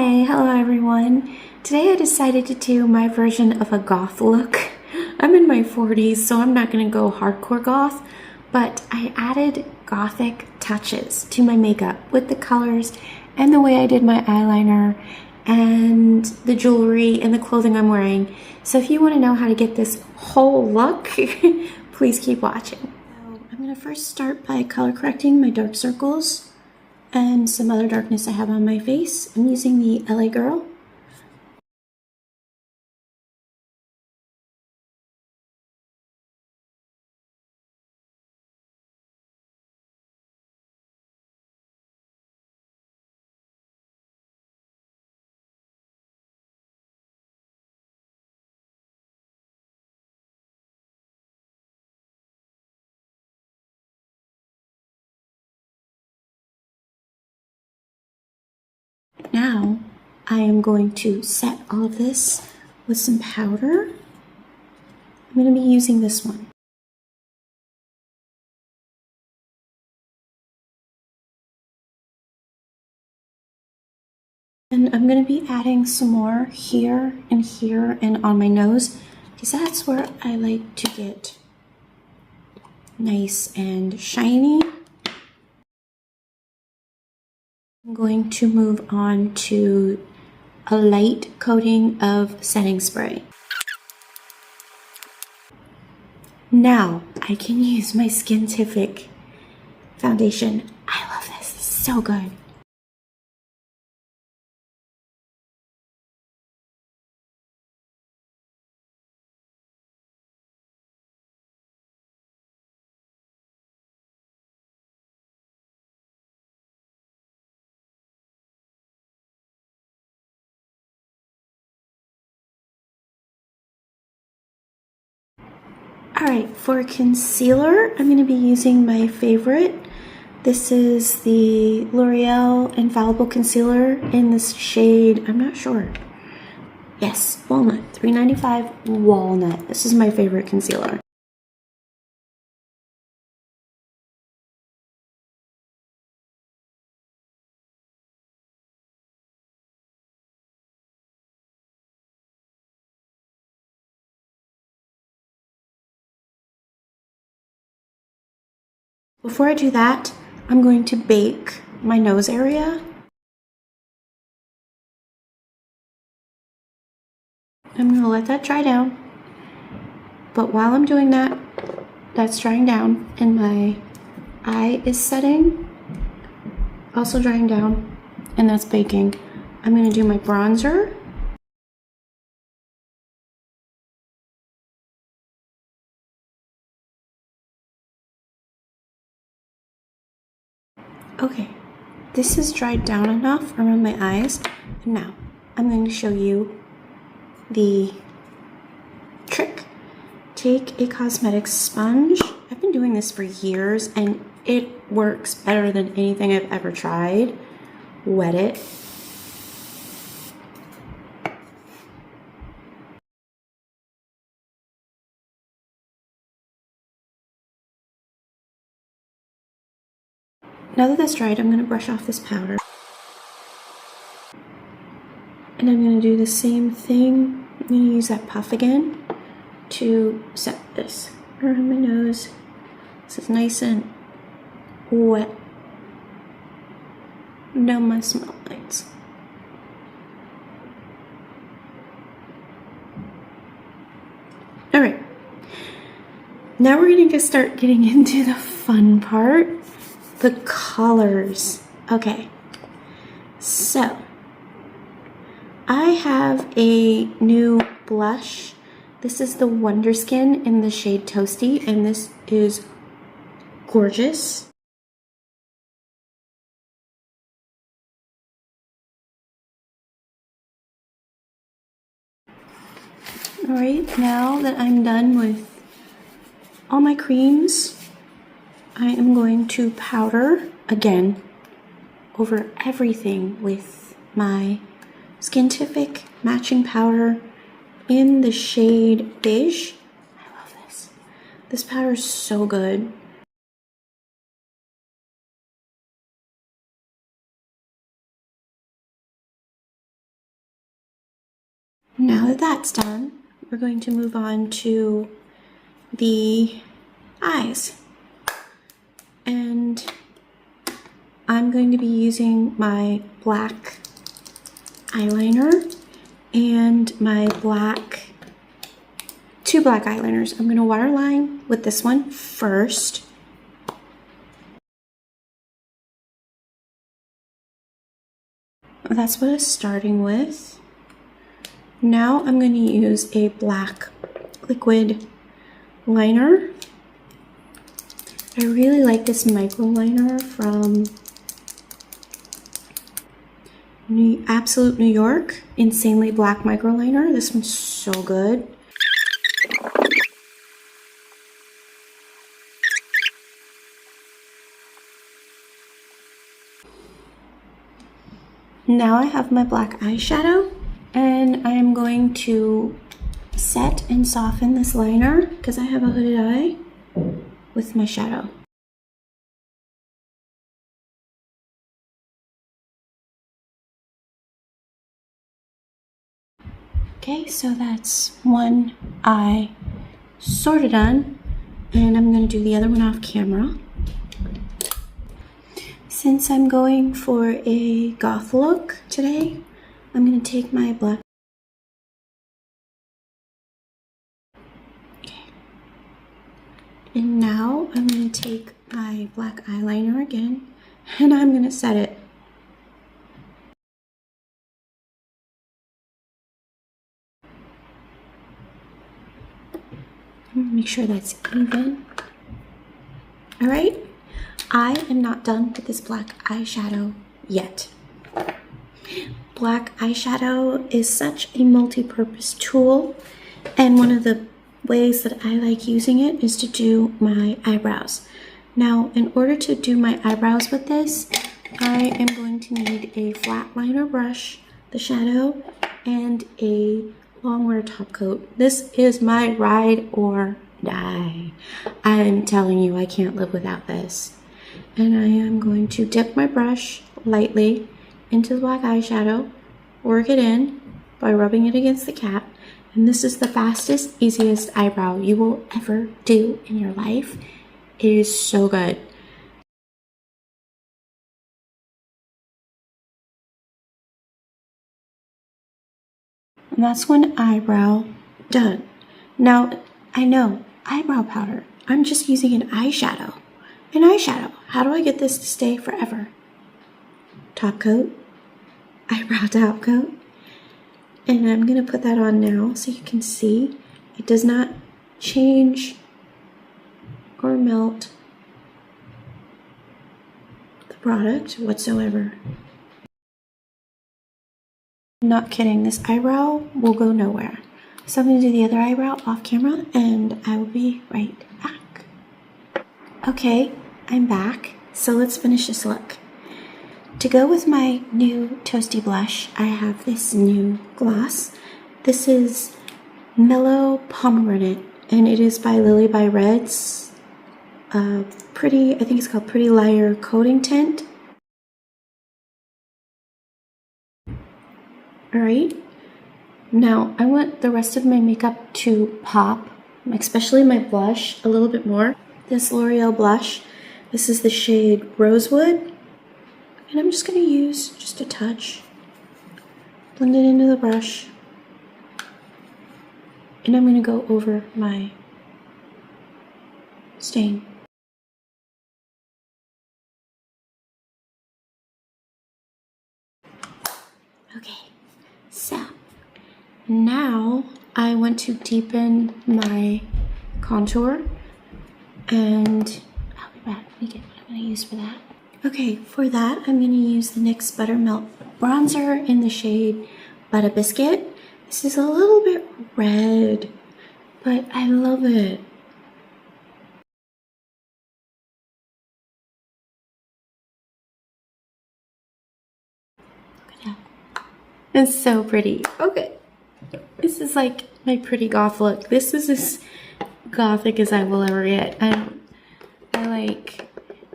Hello everyone. Today I decided to do my version of a goth look. I'm in my 40s, so I'm not gonna go hardcore goth, but I added gothic touches to my makeup with the colors and the way I did my eyeliner and the jewelry and the clothing I'm wearing. So if you want to know how to get this whole look, please keep watching. So I'm gonna first start by color correcting my dark circles and some other darkness I have on my face. I'm using the LA Girl. Now I am going to set all of this with some powder. I'm going to be using this one. And I'm going to be adding some more here and on my nose, because that's where I like to get nice and shiny. I'm going to move on to a light coating of setting spray. Now I can use my Skintific foundation. I love this, it's so good. Alright, for concealer, I'm going to be using my favorite. This is the L'Oreal Infallible Concealer in this shade, I'm not sure. Yes, Walnut, $3.95 Walnut. This is my favorite concealer. Before I do that, I'm going to bake my nose area. I'm going to let that dry down. But while I'm doing that, that's drying down and my eye is setting, also drying down, and that's baking. I'm going to do my bronzer. Okay, this is dried down enough around my eyes. And now I'm going to show you the trick. Take a cosmetics sponge. I've been doing this for years and it works better than anything I've ever tried. Wet it. Now that that's dried, I'm going to brush off this powder. And I'm going to do the same thing. I'm going to use that puff again to set this around my nose. This is nice and wet. Down my smell lines. Alright. Now we're going to start getting into the fun part. The colors. Okay, so I have a new blush. This is the Wounderskin in the shade Toasty, and this is gorgeous. Alright, now that I'm done with all my creams, I am going to powder again over everything with my Skintific matching powder in the shade beige. I love this. This powder is so good. Now that that's done, we're going to move on to the eyes. And I'm going to be using my black eyeliner and my two black eyeliners. I'm going to waterline with this one first. That's what it's starting with. Now I'm going to use a black liquid liner. I really like this micro liner from Absolute New York. Insanely Black Micro Liner. This one's so good. Now I have my black eyeshadow, and I'm going to set and soften this liner because I have a hooded eye with my shadow. Okay, so that's one eye sort of done, and I'm going to do the other one off camera. Since I'm going for a goth look today, I'm going to take my black. Okay. And now I'm going to take my black eyeliner again, and I'm going to set it. Make sure that's even. All right, I am not done with this black eyeshadow yet. Black eyeshadow is such a multi-purpose tool, and one of the ways that I like using it is to do my eyebrows. Now, in order to do my eyebrows with this, I am going to need a flat liner brush, the shadow, and a long wear top coat. This is my ride or die. I'm telling you, I can't live without this. And I am going to dip my brush lightly into the black eyeshadow, work it in by rubbing it against the cap, and this is the fastest, easiest eyebrow you will ever do in your life. It is so good. And that's one eyebrow done. Now, I know, eyebrow powder. I'm just using an eyeshadow. An eyeshadow. How do I get this to stay forever? Top coat. Eyebrow top coat. And I'm going to put that on now so you can see. It does not change or melt the product whatsoever. I'm not kidding, this eyebrow will go nowhere. So I'm going to do the other eyebrow off camera, and I will be right back. Okay, I'm back. So let's finish this look. To go with my new toasty blush, I have this new gloss. This is Mellow Pomegranate, and it is by Lillybyred. I think it's called Pretty Liar Coating Tint. Alright, now I want the rest of my makeup to pop, especially my blush, a little bit more. This L'Oreal blush, this is the shade Rosewood, and I'm just going to use just a touch, blend it into the brush, and I'm going to go over my stain. Okay. So, now I want to deepen my contour, and I'll be back. Let me get what I'm going to use for that. Okay, for that, I'm going to use the NYX Buttermilk Bronzer in the shade Butter Biscuit. This is a little bit red, but I love it. It's so pretty. Okay. This is like my pretty goth look. This is as gothic as I will ever get. I like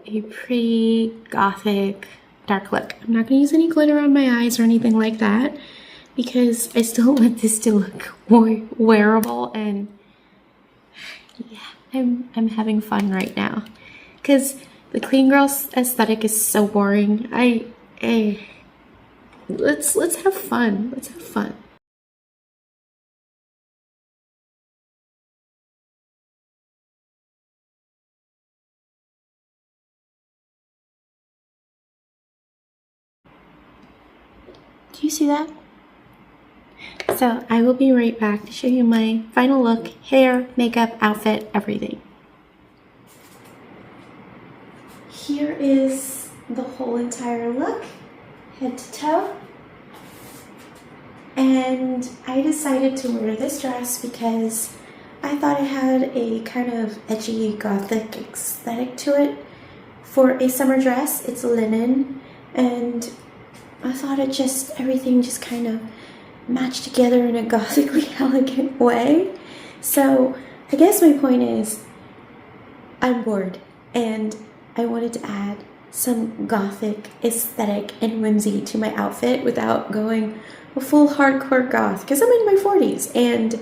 a pretty gothic dark look. I'm not going to use any glitter on my eyes or anything like that. because I still want this to look more wearable, and yeah, I'm having fun right now because the clean girl aesthetic is so boring. Let's have fun. Let's have fun. Do you see that? So I will be right back to show you my final look, hair, makeup, outfit, everything. Here is the whole entire look, head to toe. And I decided to wear this dress because I thought it had a kind of edgy gothic aesthetic to it. For a summer dress, it's linen, and I thought everything just kind of matched together in a gothically elegant way. So I guess my point is, I'm bored and I wanted to add some gothic aesthetic and whimsy to my outfit without going a full hardcore goth, because I'm in my 40s and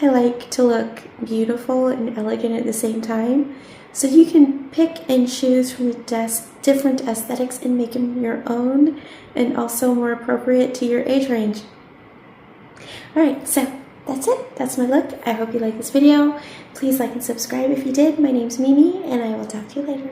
I like to look beautiful and elegant at the same time. So you can pick and choose from the different aesthetics and make them your own, and also more appropriate to your age range. Alright, so that's it. That's my look. I hope you liked this video. Please like and subscribe if you did. My name's Mimi, and I will talk to you later.